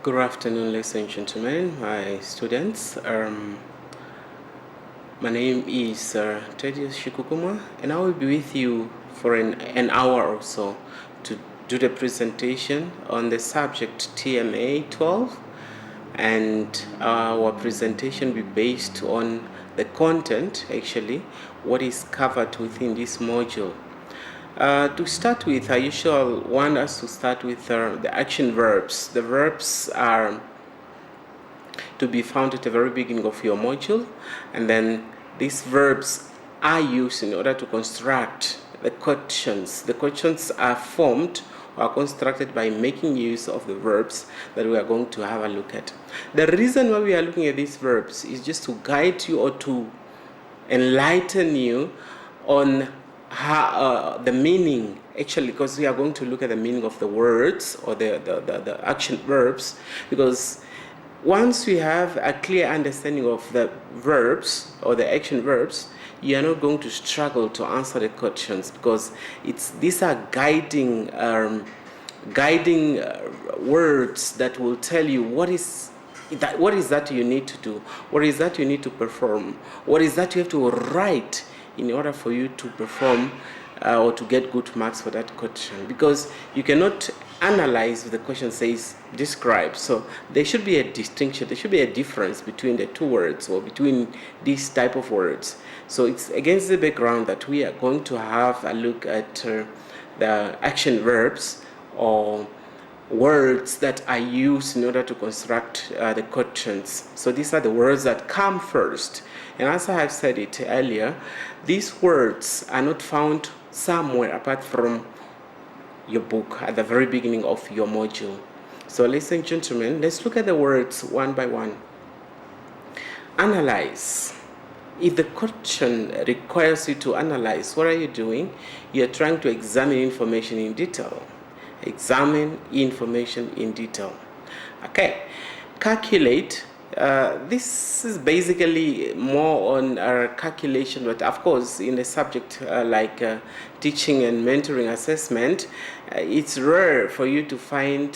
Good afternoon, ladies and gentlemen, my students. My name is Tedious Shikukuma, and I will be with you for an hour or so to do the presentation on the subject TMA12, and our presentation will be based on the content, actually, what is covered within this module. To start with, I usually want us to start with the action verbs. The verbs are to be found at the very beginning of your module, and then these verbs are used in order to construct the questions. The questions are formed or constructed by making use of the verbs that we are going to have a look at. The reason why we are looking at these verbs is just to guide you or to enlighten you on how, the meaning, actually, because we are going to look at the meaning of the words or the action verbs, because once we have a clear understanding of the verbs or the action verbs, you are not going to struggle to answer the questions, because these are guiding words that will tell you what is that you need to do, what is that you need to perform, what is that you have to write in order for you to perform or to get good marks for that question, because you cannot analyze if the question says describe. So there should be a distinction, there should be a difference between the two words or between these type of words. So it's against the background that we are going to have a look at the action verbs or words that are used in order to construct the questions. So these are the words that come first. And as I have said it earlier, these words are not found somewhere apart from your book at the very beginning of your module. So ladies and gentlemen, let's look at the words one by one. Analyze. If the question requires you to analyze, what are you doing? You're trying to examine information in detail. Examine information in detail. Okay. Calculate. This is basically more on calculation, but of course in a subject like teaching and mentoring assessment, it's rare for you to find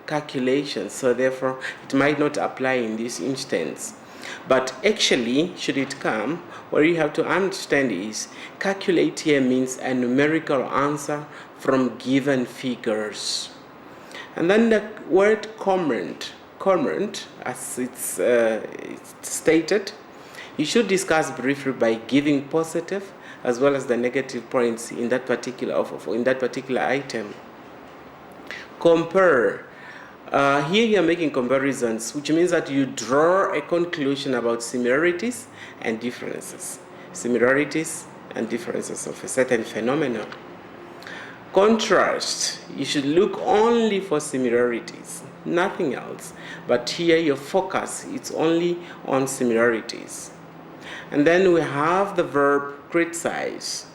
calculations, so therefore it might not apply in this instance. But actually, should it come, what you have to understand is calculate here means a numerical answer from given figures. And then the word comment, as it's stated, you should discuss briefly by giving positive as well as the negative points in that particular item. Compare. Here you are making comparisons, which means that you draw a conclusion about similarities and differences. Similarities and differences of a certain phenomenon. Contrast. You should look only for similarities, nothing else. But here your focus is only on similarities. And then we have the verb criticize.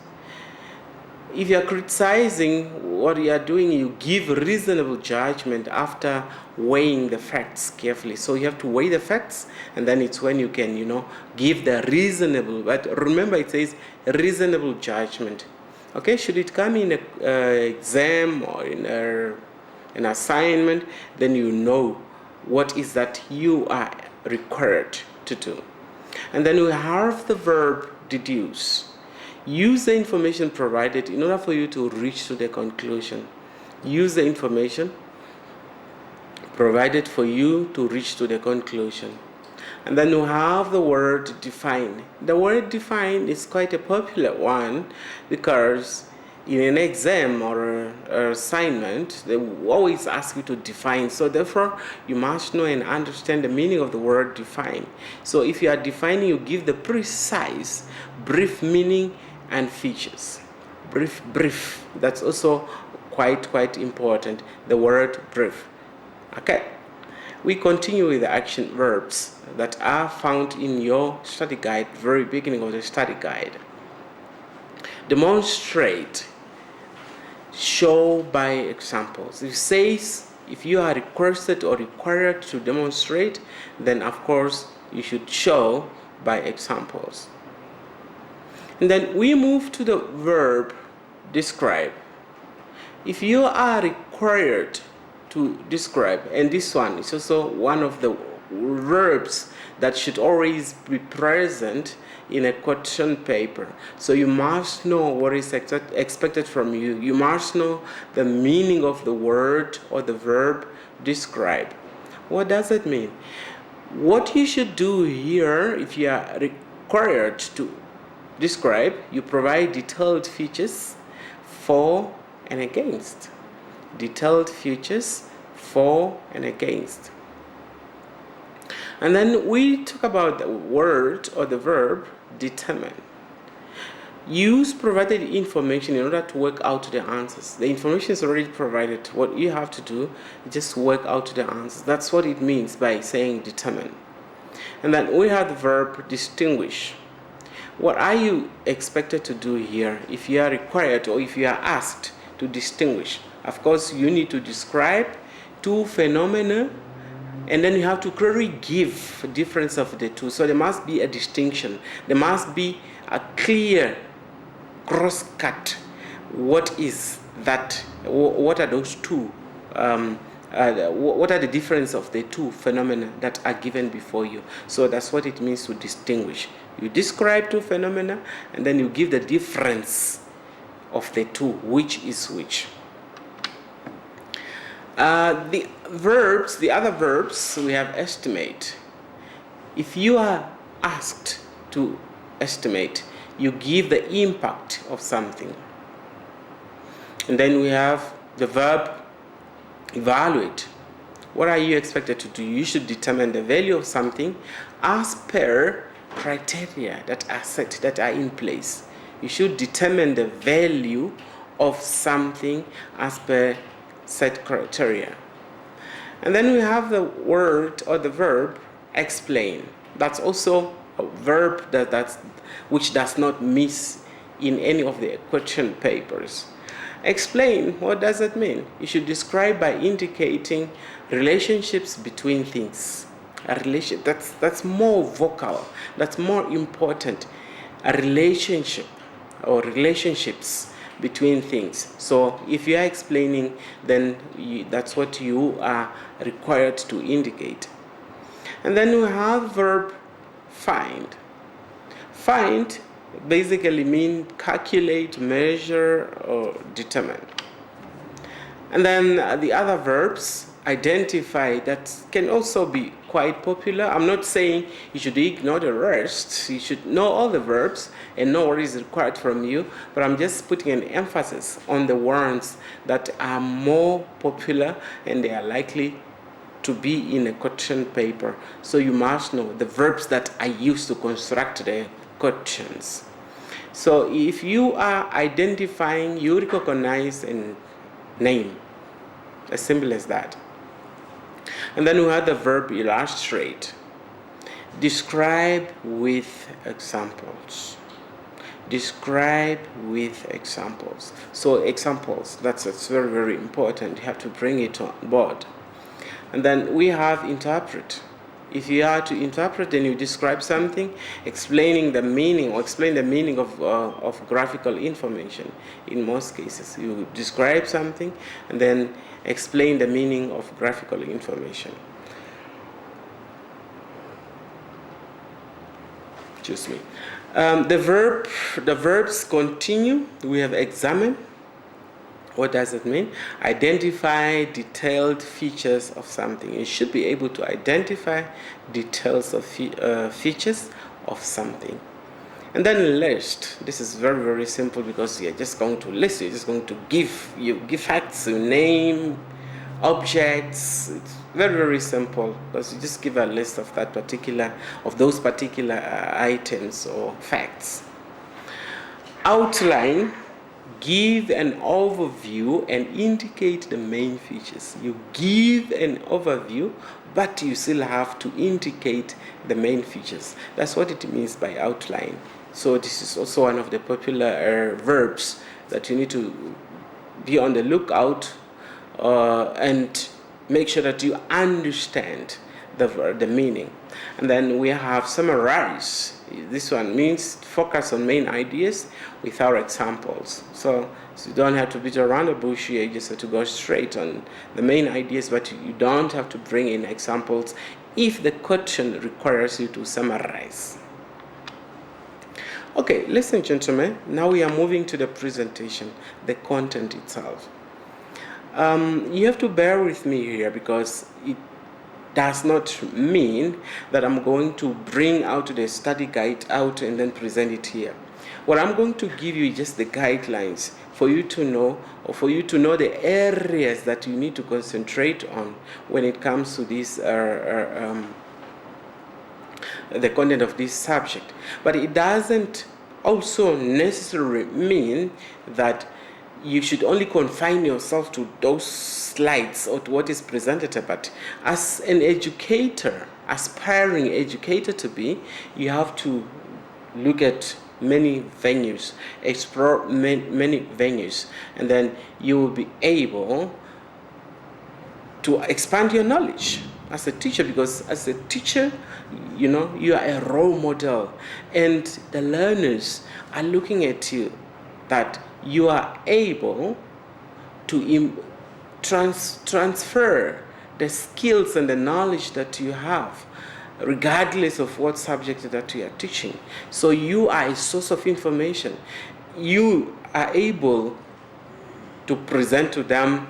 If you are criticizing, what you are doing, you give reasonable judgment after weighing the facts carefully. So you have to weigh the facts, and then it's when you can, give the reasonable. But remember, it says reasonable judgment. Okay, should it come in an exam or in an assignment, then you know what is that you are required to do. And then we have the verb deduce. Use the information provided in order for you to reach to the conclusion. Use the information provided for you to reach to the conclusion. And then you have the word define. The word define is quite a popular one because in an exam or an assignment, they always ask you to define. So therefore, you must know and understand the meaning of the word define. So if you are defining, you give the precise, brief meaning and features. Brief. That's also quite important. The word brief. Okay. We continue with the action verbs that are found in your study guide, very beginning of the study guide. Demonstrate. Show by examples. It says if you are requested or required to demonstrate, then of course you should show by examples. And then we move to the verb describe. If you are required to describe, and this one is also one of the verbs that should always be present in a question paper. So you must know what is expected from you. You must know the meaning of the word or the verb describe. What does it mean? What you should do here, if you are required to describe, you provide detailed features for and against. Detailed features for and against. And then we talk about the word or the verb determine. Use provided information in order to work out the answers. The information is already provided. What you have to do is just work out the answers. That's what it means by saying determine. And then we have the verb distinguish. What are you expected to do here if you are required or if you are asked to distinguish? Of course, you need to describe two phenomena, and then you have to clearly give a difference of the two. So there must be a distinction. There must be a clear cross-cut. What is that? What are those two? What are the difference of the two phenomena that are given before you? So that's what it means to distinguish. You describe two phenomena, and then you give the difference of the two, which is which. The other verbs, we have estimate. If you are asked to estimate, you give the impact of something. And then we have the verb evaluate. What are you expected to do? You should determine the value of something as per criteria that are set, that are in place. You should determine the value of something as per set criteria. And then we have the word or the verb explain. That's also a verb which does not miss in any of the question papers. Explain, what does it mean? You should describe by indicating relationships between things. A relation that's more vocal, that's more important. A relationship or relationships between things. So if you are explaining, then that's what you are required to indicate. And then we have verb find. Find basically mean calculate, measure, or determine. And then the other verbs, identify, that can also be quite popular. I'm not saying you should ignore the rest. You should know all the verbs and know what is required from you, but I'm just putting an emphasis on the ones that are more popular and they are likely to be in a question paper. So you must know the verbs that are used to construct the questions. So if you are identifying, you recognize and name. As simple as that. And then we have the verb illustrate. Describe with examples. Describe with examples. So examples, that's very, very important. You have to bring it on board. And then we have interpret. If you are to interpret, then you describe something, explaining the meaning or explain the meaning of graphical information. In most cases, you describe something and then explain the meaning of graphical information. Excuse me. The verbs continue. We have examine. What does it mean? Identify detailed features of something. You should be able to identify details of features of something. And then list. This is very, very simple because you're just going to list. You're just going to give facts, you name, objects. It's very, very simple because you just give a list of those particular items or facts. Outline. Give an overview and indicate the main features. You give an overview, but you still have to indicate the main features. That's what it means by outline. So this is also one of the popular verbs that you need to be on the lookout and make sure that you understand the meaning. And then we have summarize. This one means focus on main ideas without examples. So you don't have to beat around the bush here, you just have to go straight on the main ideas, but you don't have to bring in examples if the question requires you to summarize. Okay, ladies and gentlemen, now we are moving to the presentation, the content itself. You have to bear with me here because it does not mean that I'm going to bring out the study guide out and then present it here. What I'm going to give you is just the guidelines for you to know, or for you to know the areas that you need to concentrate on when it comes to this the content of this subject. But it doesn't also necessarily mean that you should only confine yourself to those slides or to what is presented. But as an educator, aspiring educator to be, you have to look at many venues, explore many venues, and then you will be able to expand your knowledge as a teacher, because as a teacher, you know, you are a role model, and the learners are looking at you, that you are able to transfer the skills and the knowledge that you have, regardless of what subject that you are teaching. So you are a source of information. You are able to present to them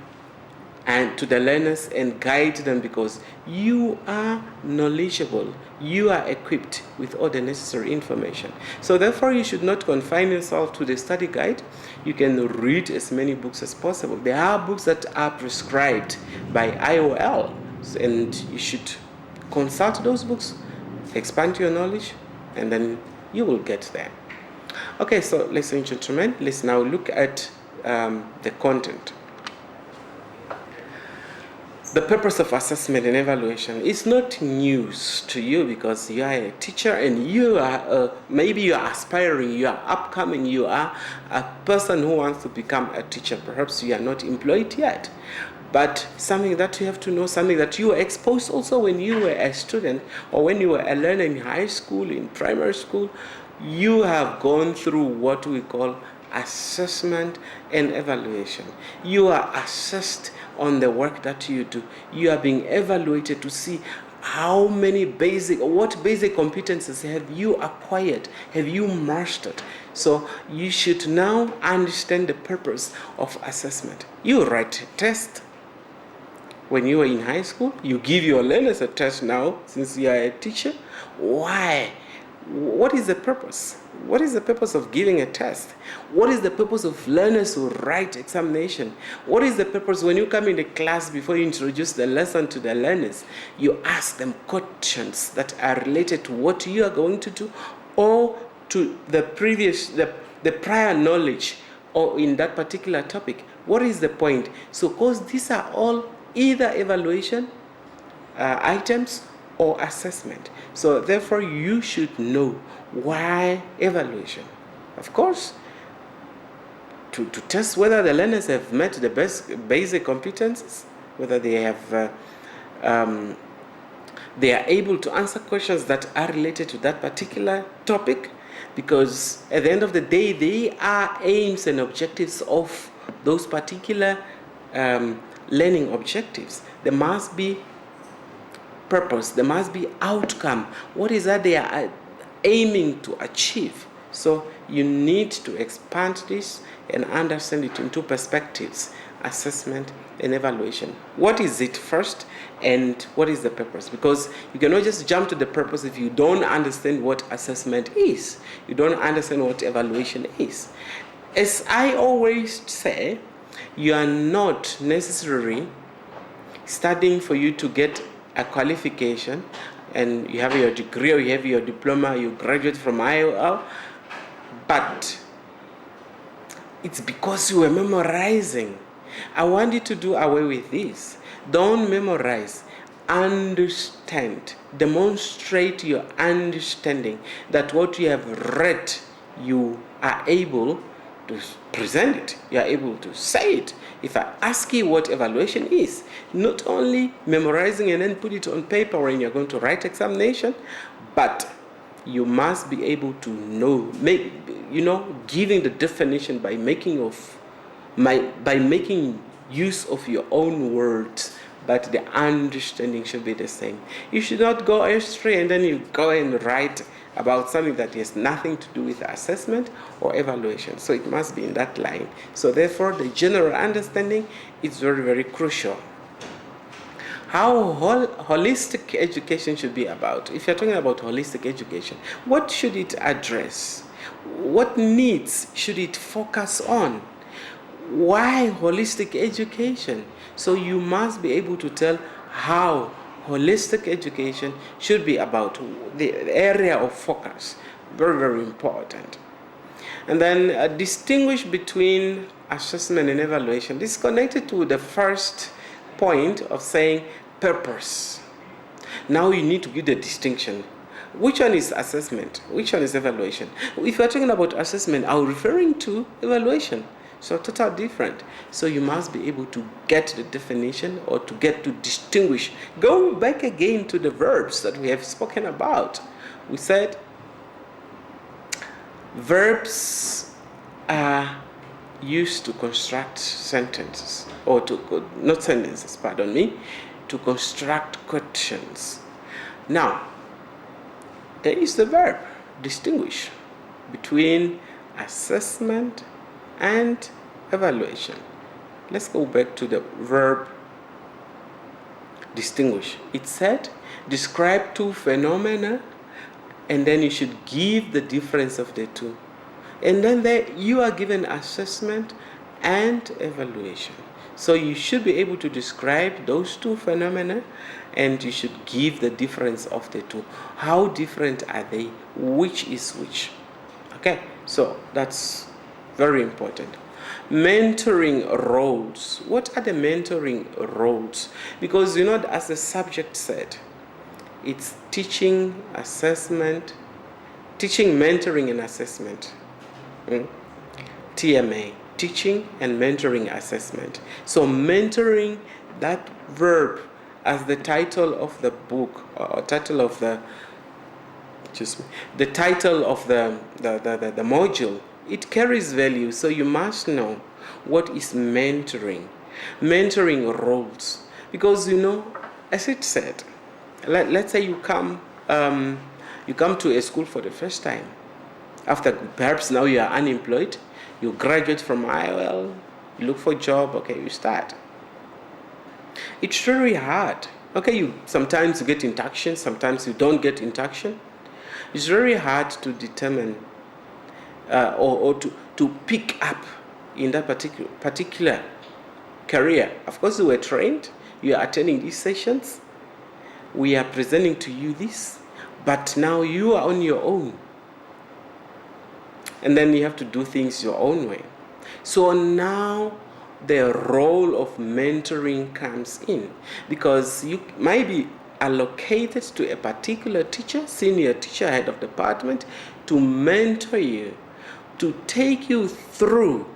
and to the learners and guide them because you are knowledgeable. You are equipped with all the necessary information. So therefore, you should not confine yourself to the study guide. You can read as many books as possible. There are books that are prescribed by Iol, and you should consult those books, expand your knowledge, and then you will get there. Okay, so ladies and gentlemen, let's now look at the content. The purpose of assessment and evaluation is not news to you because you are a teacher and you are maybe you are aspiring, you are upcoming, you are a person who wants to become a teacher. Perhaps you are not employed yet, but something that you have to know, something that you were exposed also when you were a student or when you were a learner in high school, in primary school. You have gone through what we call assessment and evaluation. You are assessed on the work that you do. You are being evaluated to see how many what basic competences have you acquired, have you mastered. So you should now understand the purpose of assessment. You write a test. When you were in high school, you give your learners a test now, since you are a teacher. Why? What is the purpose? What is the purpose of giving a test? What is the purpose of learners who write examination? What is the purpose when you come in the class, before you introduce the lesson to the learners, you ask them questions that are related to what you are going to do or to the prior knowledge or in that particular topic. What is the point? So, because these are all either evaluation items or assessment. So therefore, you should know why evaluation. Of course, to test whether the learners have met the basic competences, whether they have they are able to answer questions that are related to that particular topic, because at the end of the day, they are aims and objectives of those particular learning objectives. There must be purpose, there must be outcome. What is that they are aiming to achieve? So you need to expand this and understand it in two perspectives: assessment and evaluation. What is it first, and what is the purpose? Because you cannot just jump to the purpose if you don't understand what assessment is, you don't understand what evaluation is. As I always say, you are not necessarily studying for you to get a qualification and you have your degree or you have your diploma, you graduate from IOL, but it's because you were memorizing. I want you to do away with this. Don't memorize. Understand. Demonstrate your understanding that what you have read, you are able to present it. You are able to say it. If I ask you what evaluation is, not only memorizing and then put it on paper when you're going to write examination, but you must be able to know, giving the definition by making use of your own words, but the understanding should be the same. You should not go astray and then you go and write about something that has nothing to do with assessment or evaluation. So it must be in that line. So therefore, the general understanding is very, very crucial. How holistic education should be about. If you're talking about holistic education, what should it address? What needs should it focus on? Why holistic education? So you must be able to tell how holistic education should be about, the area of focus. Very, very important. And then distinguish between assessment and evaluation. This is connected to the first point of saying purpose. Now you need to give the distinction. Which one is assessment? Which one is evaluation? If you're talking about assessment, I'm referring to evaluation. So totally different. So you must be able to get the definition or to get to distinguish. Go back again to the verbs that we have spoken about. We said verbs are used to construct sentences, or not sentences, pardon me, to construct questions. Now, there is the verb distinguish between assessment and evaluation. Let's go back to the verb distinguish. It said describe two phenomena and then you should give the difference of the two. And then there you are given assessment and evaluation. So you should be able to describe those two phenomena and you should give the difference of the two. How different are they? Which is which? Okay, so that's very important. Mentoring roles. What are the mentoring roles? Because as the subject said, it's teaching, assessment, teaching, mentoring, and assessment. TMA, teaching and mentoring assessment. So mentoring, that verb, as the title of the book or title of the title of the module, it carries value. So you must know what is mentoring roles, because as it said, let's say you come to a school for the first time. After perhaps now you are unemployed, you graduate from Iol, you look for a job, okay, you start. It's very hard. Okay, sometimes you get induction, sometimes you don't get induction. It's very hard to determine or to pick up in that particular career. Of course, you were trained, you are attending these sessions, we are presenting to you this, but now you are on your own. And then you have to do things your own way. So now the role of mentoring comes in, because you might be allocated to a particular teacher, senior teacher, head of department, to mentor you, to take you through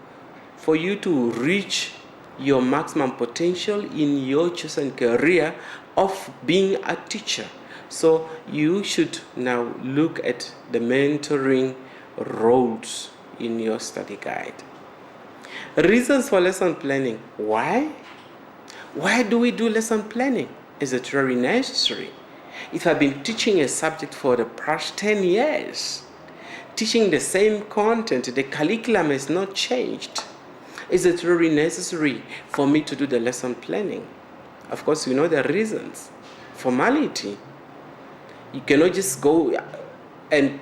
for you to reach your maximum potential in your chosen career of being a teacher. So you should now look at the mentoring roles in your study guide. Reasons for lesson planning. Why? Why do we do lesson planning? Is it very necessary? If I've been teaching a subject for the past 10 years, teaching the same content, the curriculum has not changed, is it really necessary for me to do the lesson planning? Of course, you know the reasons. Formality. You cannot just go and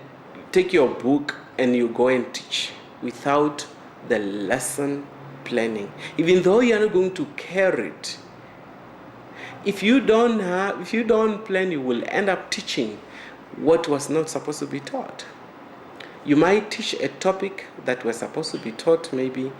take your book and you go and teach without the lesson planning. Even though you are not going to carry it, if you don't plan, you will end up teaching what was not supposed to be taught. You might teach a topic that was supposed to be taught maybe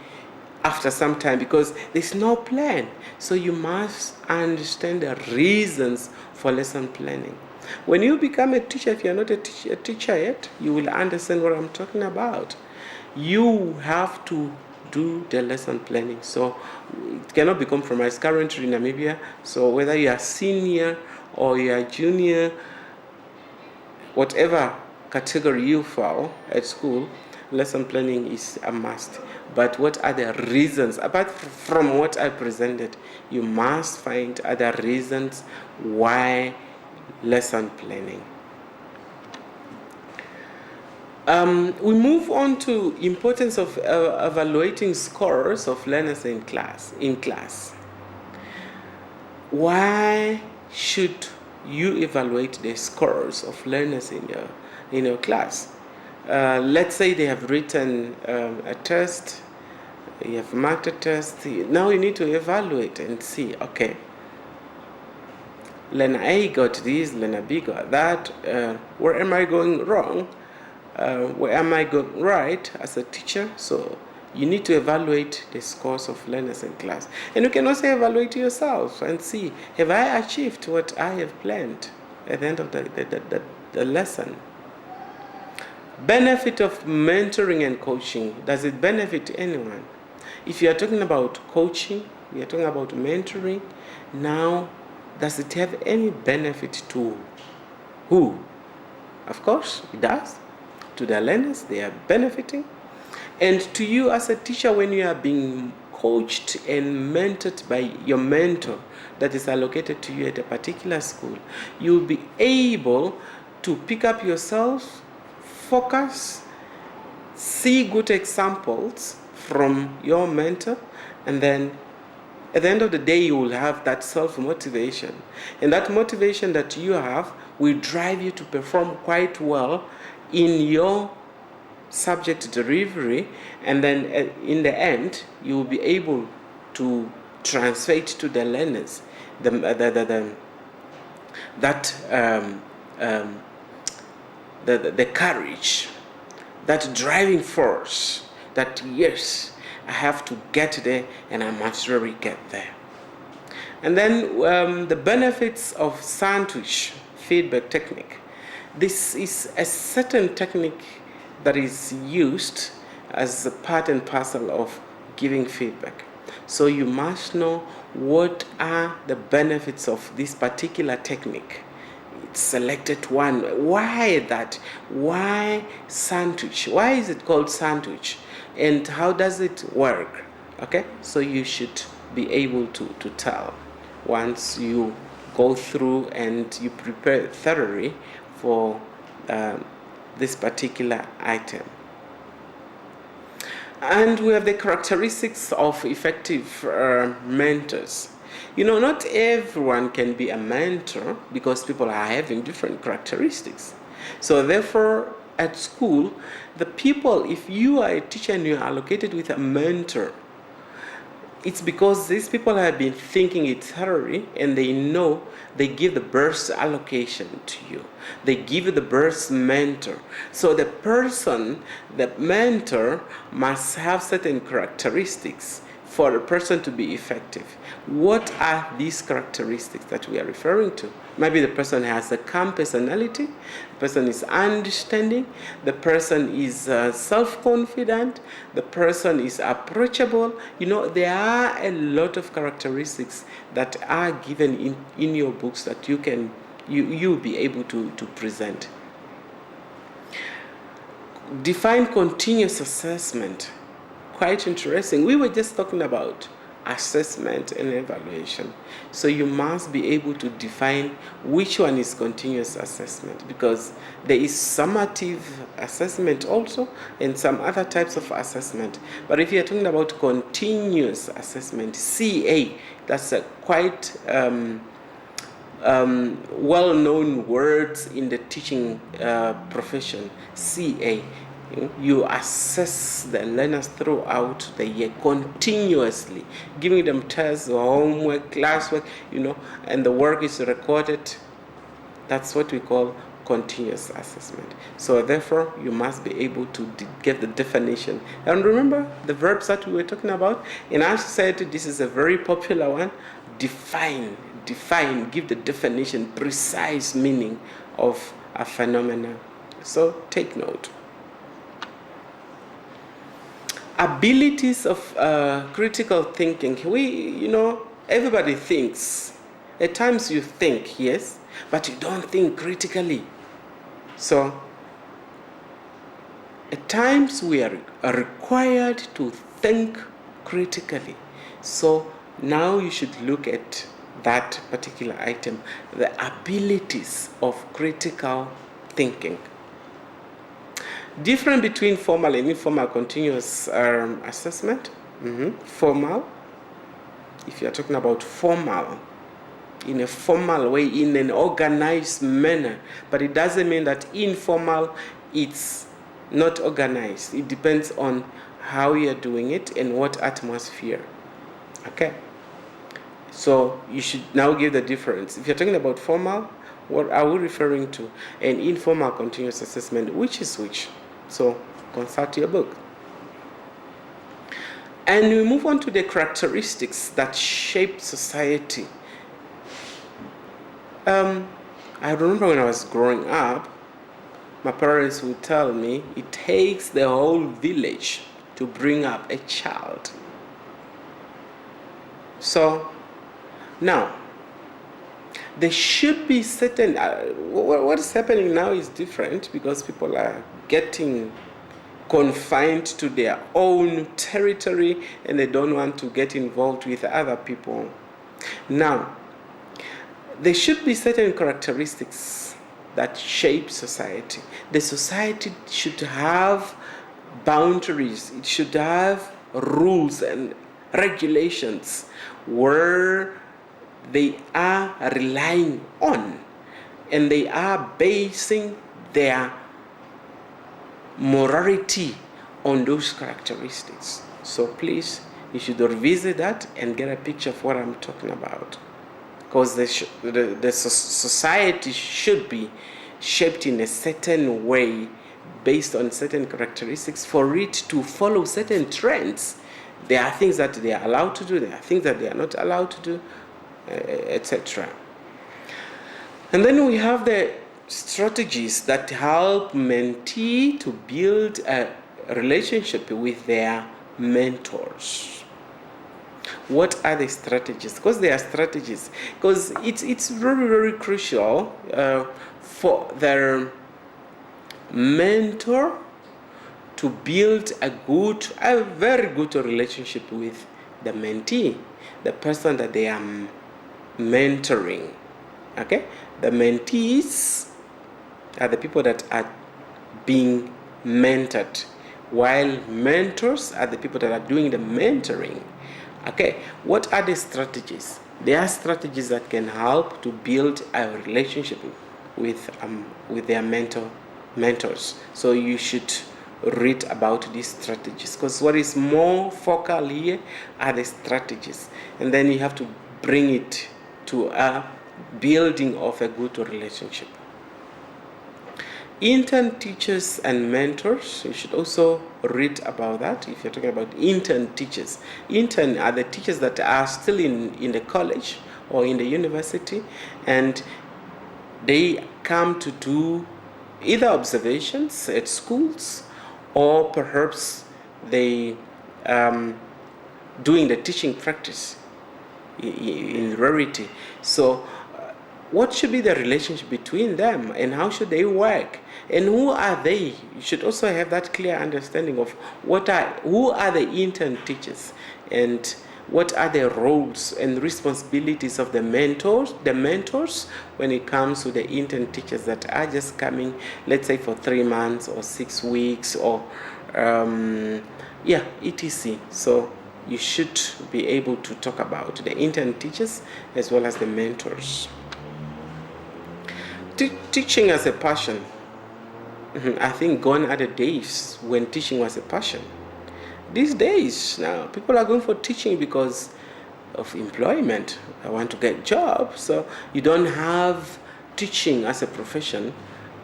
after some time because there's no plan. So you must understand the reasons for lesson planning. When you become a teacher, if you're not a teacher yet, you will understand what I'm talking about. you have to do the lesson planning. So it cannot be compromised. Currently in Namibia, so whether you are senior or you are junior, whatever category you fall at school, lesson planning is a must. But what are the reasons, apart from what I presented, you must find other reasons why lesson planning. We move on to importance of evaluating scores of learners in class. Why should you evaluate the scores of learners in your class? Let's say they have written a test, you have marked a test. Now you need to evaluate and see, okay, learner A got this, learner B got that. Where am I going wrong? Where am I going right as a teacher? So you need to evaluate the scores of learners in class. And you can also evaluate yourself and see, have I achieved what I have planned at the end of the lesson? Benefit of mentoring and coaching. Does it benefit anyone? If you are talking about coaching, we are talking about mentoring. Now, does it have any benefit to who? Of course, it does. To the learners, they are benefiting. And to you as a teacher, when you are being coached and mentored by your mentor that is allocated to you at a particular school, you'll be able to pick up yourself, focus, see good examples from your mentor, and then at the end of the day, you will have that self-motivation. And that motivation that you have will drive you to perform quite well in your subject delivery, and then in the end, you will be able to transfer it to the learners. The courage, that driving force, that yes, I have to get there and I must really get there. And then the benefits of sandwich feedback technique. This is a certain technique that is used as a part and parcel of giving feedback. So you must know what are the benefits of this particular technique. It's selected one. Why that? Why sandwich? Why is it called sandwich? And how does it work? Okay, so you should be able to tell once you go through and you prepare thoroughly for this particular item. And we have the characteristics of effective mentors. You know, not everyone can be a mentor because people are having different characteristics. So therefore, at school, the people, if you are a teacher and you are allocated with a mentor, it's because these people have been thinking it thoroughly and they know they give the best allocation to you. They give you the best mentor. So the person, the mentor, must have certain characteristics for a person to be effective. What are these characteristics that we are referring to? Maybe the person has a calm personality, the person is understanding, the person is self-confident, the person is approachable. You know, there are a lot of characteristics that are given in your books that you'll be able to present. Define continuous assessment. Quite interesting. We were just talking about assessment and evaluation. So you must be able to define which one is continuous assessment, because there is summative assessment also and some other types of assessment. But if you're talking about continuous assessment, CA, that's a quite well-known words in the teaching profession. CA. You assess the learners throughout the year continuously, giving them tests, homework, classwork, and the work is recorded. That's what we call continuous assessment. So therefore, you must be able to get the definition. And remember the verbs that we were talking about? In our society, this is a very popular one. Define, give the definition, precise meaning of a phenomenon. So take note. abilities of critical thinking. Everybody thinks. At times you think, yes, but you don't think critically. So at times we are required to think critically. So now you should look at that particular item, the abilities of critical thinking. Difference between formal and informal continuous assessment. Formal, if you are talking about formal, in a formal way, in an organized manner, but it doesn't mean that informal, it's not organized. It depends on how you're doing it and what atmosphere. Okay, so you should now give the difference. If you're talking about formal, what are we referring to? An informal continuous assessment, which is which? So consult your book. And we move on to the characteristics that shape society. I remember when I was growing up, my parents would tell me it takes the whole village to bring up a child. So now, there should be certain, what is happening now is different because people are getting confined to their own territory and they don't want to get involved with other people. Now, there should be certain characteristics that shape society. The society should have boundaries. It should have rules and regulations where they are relying on and they are basing their morality on those characteristics. So please, you should revisit that and get a picture of what I'm talking about. Because the society should be shaped in a certain way based on certain characteristics for it to follow certain trends. There are things that they are allowed to do, there are things that they are not allowed to do, etc. And then we have the strategies that help mentee to build a relationship with their mentors. What are the strategies? Because they are strategies. Because it's very, very crucial for their mentor to build a very good relationship with the mentee, the person that they are mentoring. Okay? The mentees are the people that are being mentored, while mentors are the people that are doing the mentoring. Okay, what are the strategies? There are strategies that can help to build a relationship with their mentors. So you should read about these strategies, because what is more focal here are the strategies, and then you have to bring it to a building of a good relationship. Intern teachers and mentors, you should also read about that. If you're talking about intern teachers, intern are the teachers that are still in the college or in the university, and they come to do either observations at schools, or perhaps they doing the teaching practice in rarity. So what should be the relationship between them, and how should they work, and who are they? You should also have that clear understanding of who are the intern teachers, and what are the roles and responsibilities of the mentors when it comes to the intern teachers that are just coming, let's say, for 3 months or 6 weeks or etc. So you should be able to talk about the intern teachers as well as the mentors. Teaching as a passion. I think gone are the days when teaching was a passion. These days now, people are going for teaching because of employment. I want to get a job. So you don't have teaching as a profession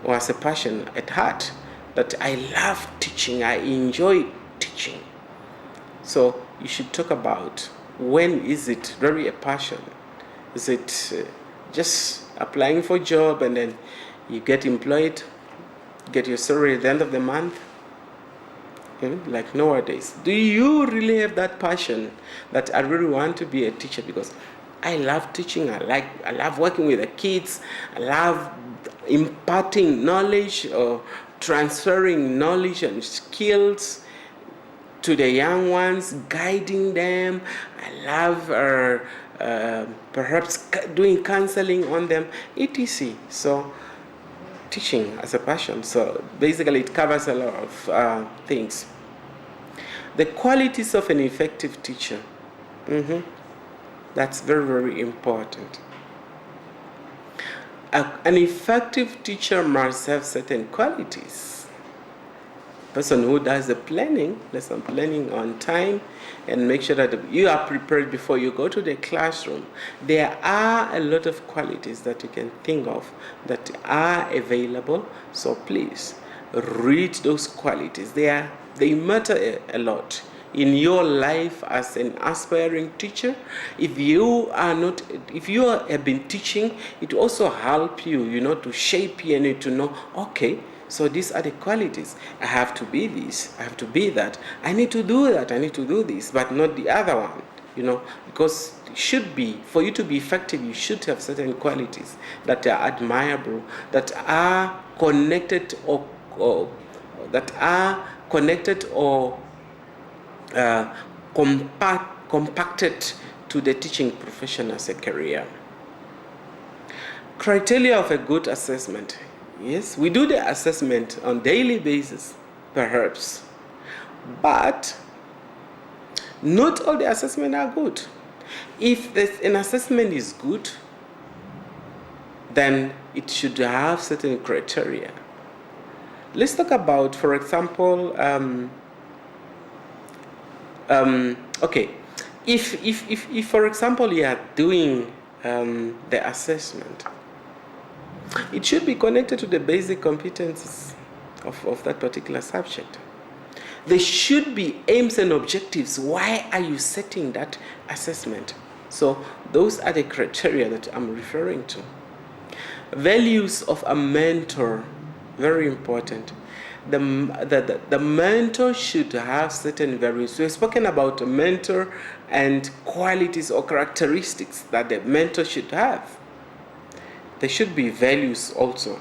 or as a passion at heart. That I love teaching, I enjoy teaching. So you should talk about, when is it really a passion? Is it just applying for a job and then you get employed, get your salary at the end of the month, like nowadays. Do you really have that passion that I really want to be a teacher? Because I love teaching. I love working with the kids. I love imparting knowledge or transferring knowledge and skills to the young ones, guiding them. I love perhaps doing counseling on them, etc. So teaching as a passion. So basically it covers a lot of things. The qualities of an effective teacher. That's very, very important. An effective teacher must have certain qualities. Person who does the lesson planning on time, and make sure that you are prepared before you go to the classroom. There are a lot of qualities that you can think of that are available, so please read those qualities. They matter a lot in your life as an aspiring teacher. If you have been teaching, it also help you, to shape you and to know, okay, so these are the qualities. I have to be this, I have to be that. I need to do that, I need to do this, but not the other one, because for you to be effective, you should have certain qualities that are admirable, that are connected or compacted to the teaching profession as a career. Criteria of a good assessment. Yes, we do the assessment on daily basis, perhaps, but not all the assessments are good. If an assessment is good, then it should have certain criteria. Let's talk about, for example, okay, if for example you are doing the assessment, it should be connected to the basic competencies of that particular subject. There should be aims and objectives. Why are you setting that assessment? So those are the criteria that I'm referring to. Values of a mentor, very important. The mentor should have certain values. We've spoken about a mentor and qualities or characteristics that the mentor should have. There should be values also.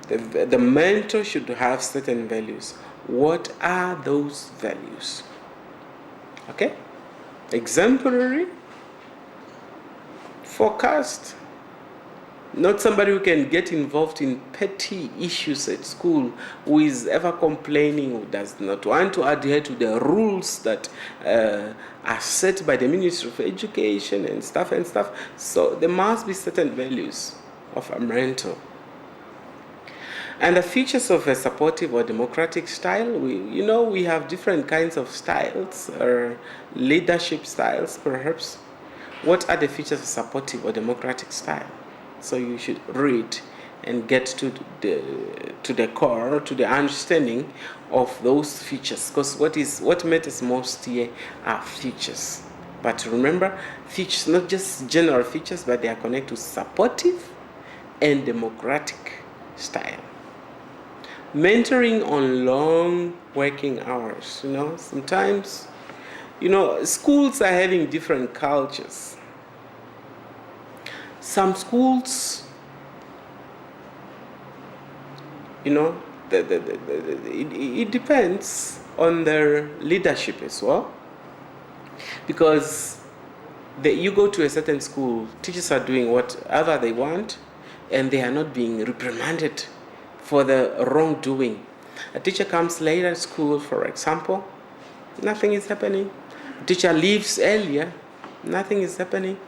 The mentor should have certain values. What are those values? Okay? Exemplary, focused, not somebody who can get involved in petty issues at school, who is ever complaining, who does not want to adhere to the rules that are set by the Ministry of Education and stuff. So there must be certain values of a mentor. And the features of a supportive or democratic style. We have different kinds of styles, or leadership styles perhaps. What are the features of what democratic style? So you should read and get to the core, to the understanding of those features. Because what matters most here are features. But remember, features, not just general features, but they are connected to supportive and democratic style. Mentoring on long working hours. Sometimes, schools are having different cultures. Some schools, it depends on their leadership as well. Because you go to a certain school, teachers are doing whatever they want, and they are not being reprimanded for the wrongdoing. A teacher comes late at school, for example, nothing is happening. A teacher leaves earlier, nothing is happening.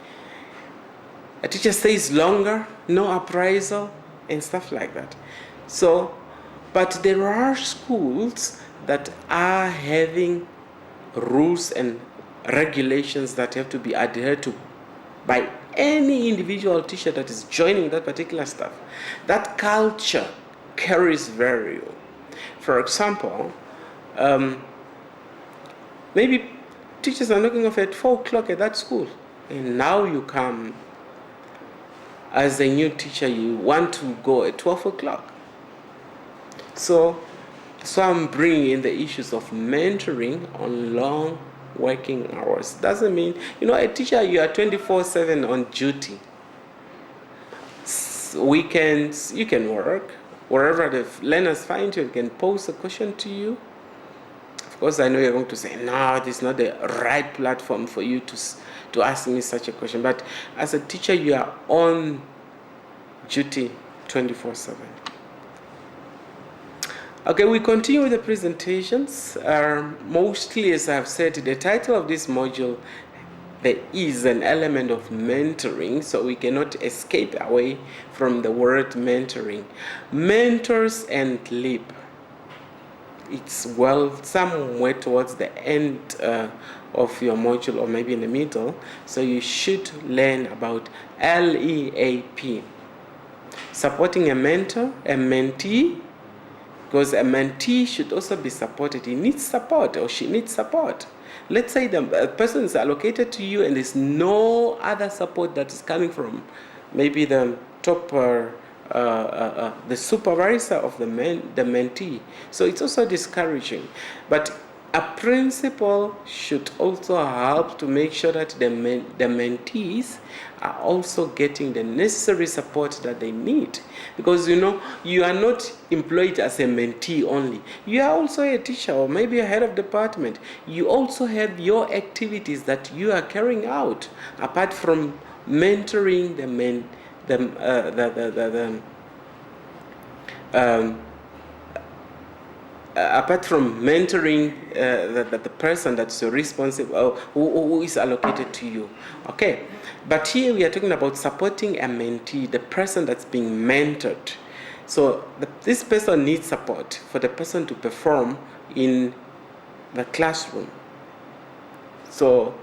A teacher stays longer, no appraisal, and stuff like that. So, but there are schools that are having rules and regulations that have to be adhered to by any individual teacher that is joining that particular stuff. That culture carries value. For example, maybe teachers are knocking off at 4 o'clock at that school, and now you come as a new teacher, you want to go at 12 o'clock. So So I'm bringing in the issues of mentoring on long working hours. Doesn't mean, a teacher, you are 24/7 on duty. Weekends, you can work. Wherever the learners find you, can pose a question to you. Of course, I know you're going to say, no, this is not the right platform for you to ask me such a question. But as a teacher, you are on duty 24/7. Okay, we continue with the presentations. Mostly, as I've said, the title of this module, there is an element of mentoring, so we cannot escape away from the word mentoring. Mentors and leap. It's somewhere towards the end of your module, or maybe in the middle, so you should learn about LEAP. Supporting a mentor, a mentee, because a mentee should also be supported. He needs support, or she needs support. Let's say the person is allocated to you and there's no other support that is coming from maybe the top the supervisor of the mentee. So it's also discouraging. But a principal should also help to make sure that the mentees are also getting the necessary support that they need. Because you are not employed as a mentee only. You are also a teacher, or maybe a head of department. You also have your activities that you are carrying out apart from mentoring apart from mentoring the person that's responsible, who is allocated to you. Okay, but here we are talking about supporting a mentee, the person that's being mentored. So this person needs support for the person to perform in the classroom. So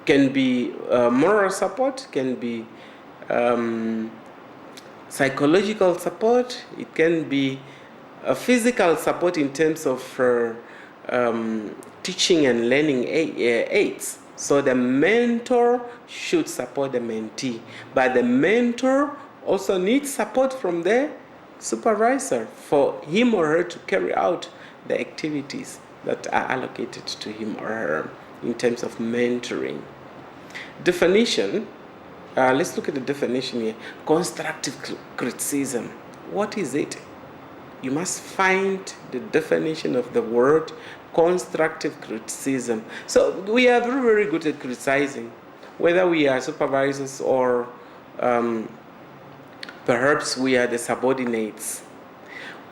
can be moral support, can be psychological support, it can be physical support in terms of teaching and learning aids. So the mentor should support the mentee, but the mentor also needs support from the supervisor for him or her to carry out the activities that are allocated to him or her in terms of mentoring. Definition. Let's look at the definition here. Constructive criticism. What is it? You must find the definition of the word constructive criticism. So we are very, very good at criticizing, whether we are supervisors or perhaps we are the subordinates.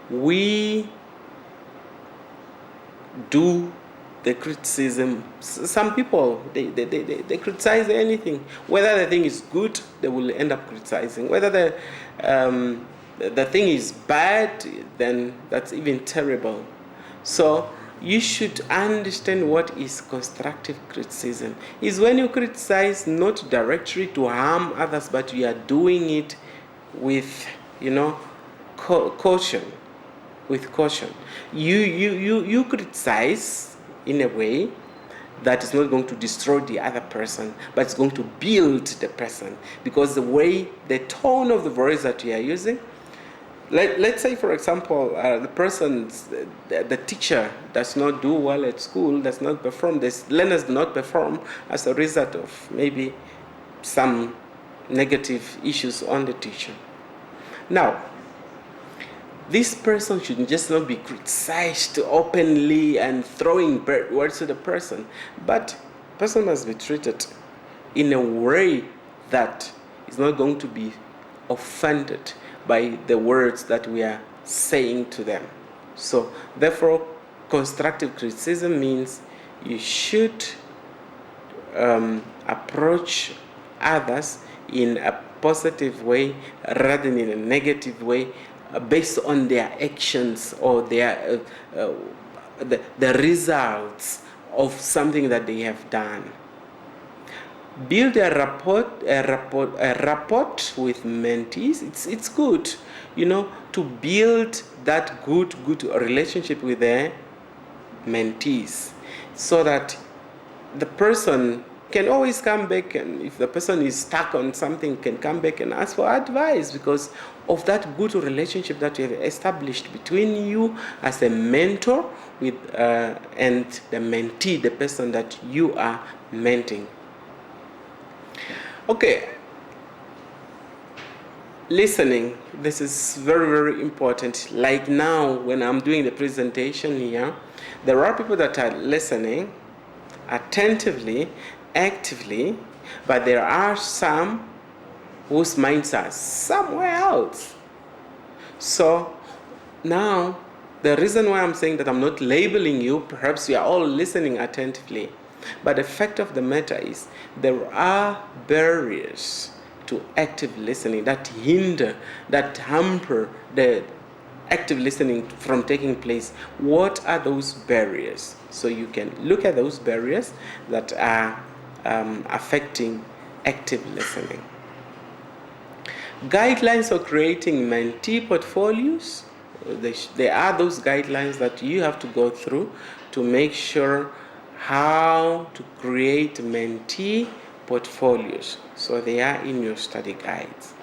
We do the criticism. Some people, they criticize anything. Whether the thing is good, they will end up criticizing. Whether the thing is bad, then that's even terrible. So you should understand what is constructive criticism. It's when you criticize not directly to harm others, but you are doing it with caution. With caution. You criticize in a way that is not going to destroy the other person, but it's going to build the person, because the tone of the voice that you are using. Let's say, for example, the teacher does not do well at school, does not perform, the learners do not perform as a result of maybe some negative issues on the teacher. Now, this person should just not be criticized openly and throwing words to the person, but the person must be treated in a way that is not going to be offended by the words that we are saying to them. So therefore, constructive criticism means you should approach others in a positive way rather than in a negative way, based on their actions or their the results of something that they have done. Build a rapport with mentees. It's good, to build that good relationship with their mentees, so that the person can always come back, and if the person is stuck on something, can come back and ask for advice because of that good relationship that you have established between you as a mentor with and the mentee, the person that you are mentoring. Okay. Listening, this is very, very important. Like now, when I'm doing the presentation here, there are people that are listening attentively, actively, but there are some whose minds are somewhere else. So now, the reason why I'm saying that I'm not labeling you, perhaps you are all listening attentively, but the fact of the matter is there are barriers to active listening that hinder, that hamper the active listening from taking place. What are those barriers? So you can look at those barriers that are affecting active listening. Guidelines for creating mentee portfolios. There are those guidelines that you have to go through to make sure how to create mentee portfolios. So they are in your study guides.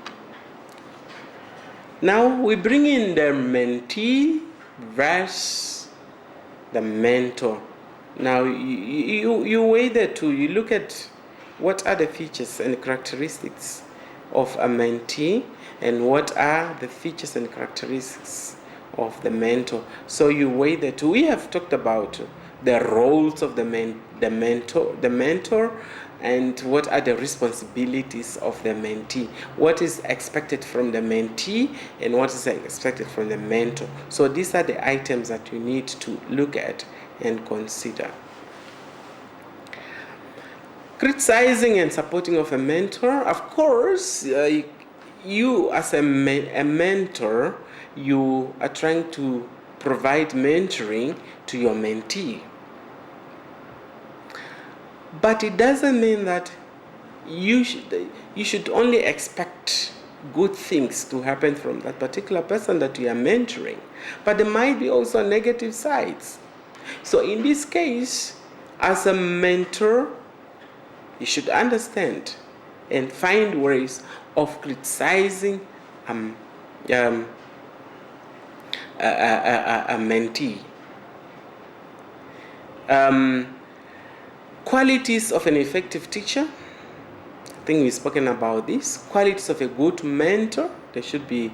Now we bring in the mentee versus the mentor. Now you weigh the two. You look at what are the features and characteristics of a mentee and what are the features and characteristics of the mentor. So you weigh the two. We have talked about the roles of the mentor, and what are the responsibilities of the mentee. What is expected from the mentee and what is expected from the mentor. So these are the items that you need to look at and consider. Criticizing and supporting of a mentor. Of course, you as a mentor, you are trying to provide mentoring to your mentee. But it doesn't mean that you should only expect good things to happen from that particular person that you are mentoring. But there might be also negative sides. So in this case, as a mentor, you should understand and find ways of criticizing a mentee. Qualities of an effective teacher. I think we've spoken about this. Qualities of a good mentor. There should be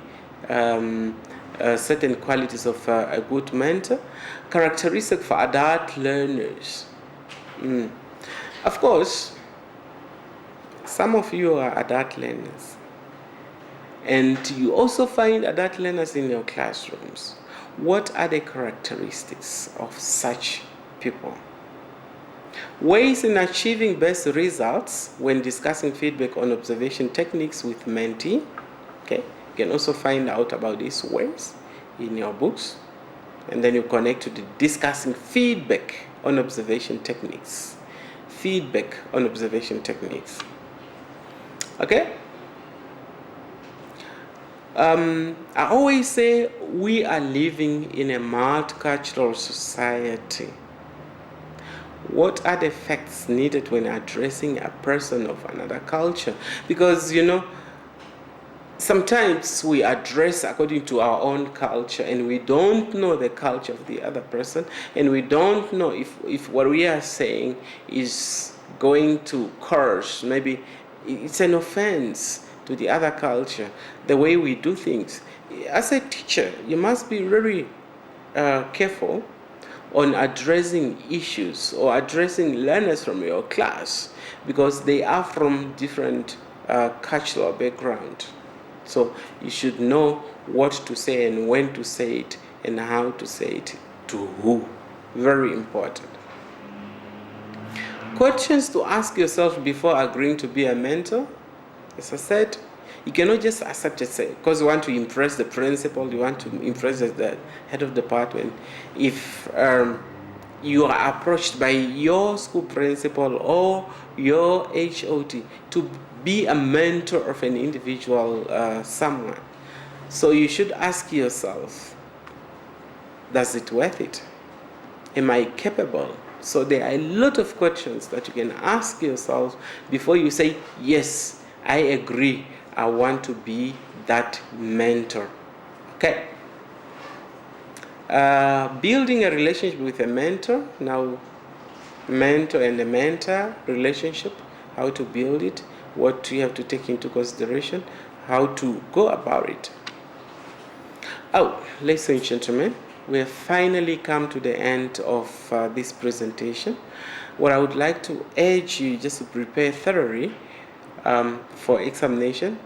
certain qualities of a good mentor. Characteristics for adult learners. Of course, some of you are adult learners. And you also find adult learners in your classrooms. What are the characteristics of such people? Ways in achieving best results when discussing feedback on observation techniques with mentee. Okay, you can also find out about these ways in your books. And then you connect to the discussing feedback on observation techniques. Feedback on observation techniques. Okay? I always say we are living in a multicultural society. What are the facts needed when addressing a person of another culture? Because, sometimes we address according to our own culture and we don't know the culture of the other person, and we don't know if what we are saying is going to curse. Maybe it's an offense to the other culture, the way we do things. As a teacher, you must be very careful on addressing issues or addressing learners from your class, because they are from different cultural background. So you should know what to say and when to say it and how to say it to who. Very important. Questions to ask yourself before agreeing to be a mentor. As I said, you cannot just accept it because you want to impress the principal, you want to impress the head of department. If you are approached by your school principal or your HOD to be a mentor of an individual, someone, so you should ask yourself, does it worth it? Am I capable? So there are a lot of questions that you can ask yourself before you say, yes, I agree, I want to be that mentor. Okay. Building a relationship with a mentor. Now, mentor and a mentor relationship, how to build it, what you have to take into consideration, how to go about it. Oh, ladies and gentlemen, we have finally come to the end of this presentation. What I would like to urge you just to prepare thoroughly for examination.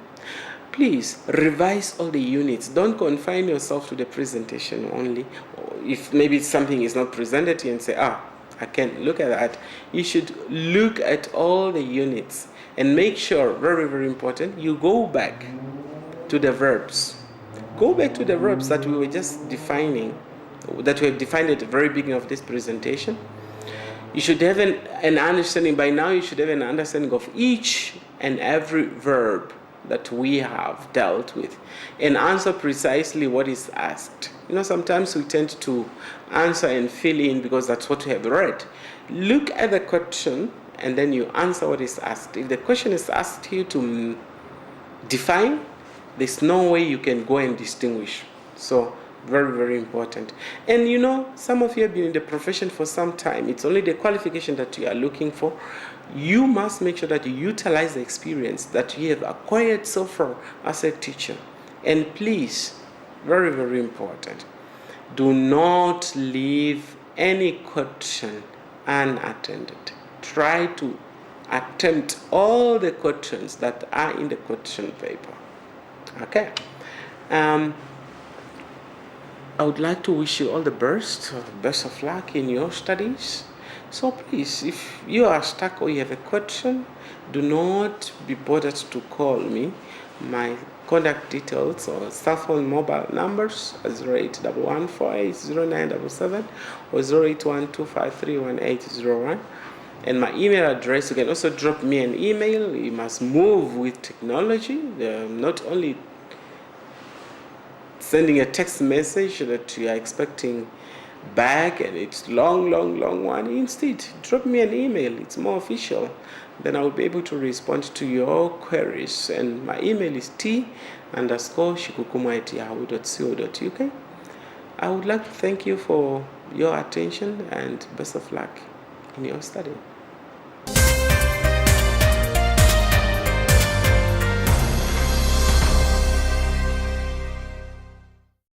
Please revise all the units. Don't confine yourself to the presentation only. If maybe something is not presented to you and say, I can't look at that. You should look at all the units and make sure, very, very important, you go back to the verbs. Go back to the verbs that we were just defining, that we have defined at the very beginning of this presentation. You should have an understanding, by now you should have an understanding of each and every verb that we have dealt with and answer precisely what is asked. Sometimes we tend to answer and fill in because that's what we have read. Look at the question and then you answer what is asked. If the question is asked you to define, there's no way you can go and distinguish. So very, very important. And some of you have been in the profession for some time. It's only the qualification that you are looking for. You must make sure that you utilize the experience that you have acquired so far as a teacher. And please, very, very important, do not leave any question unattended. Try to attempt all the questions that are in the question paper. Okay. I would like to wish you all the best of luck in your studies. So please, if you are stuck or you have a question, do not be bothered to call me. My contact details or cell phone mobile numbers are 0811480977 or 0812531801. And my email address, you can also drop me an email. You must move with technology, not only sending a text message that you are expecting back and it's long one. Instead, drop me an email. It's more official. Then I will be able to respond to your queries. And my email is t_shikukumu@yahoo.co.uk. I would like to thank you for your attention and best of luck in your study.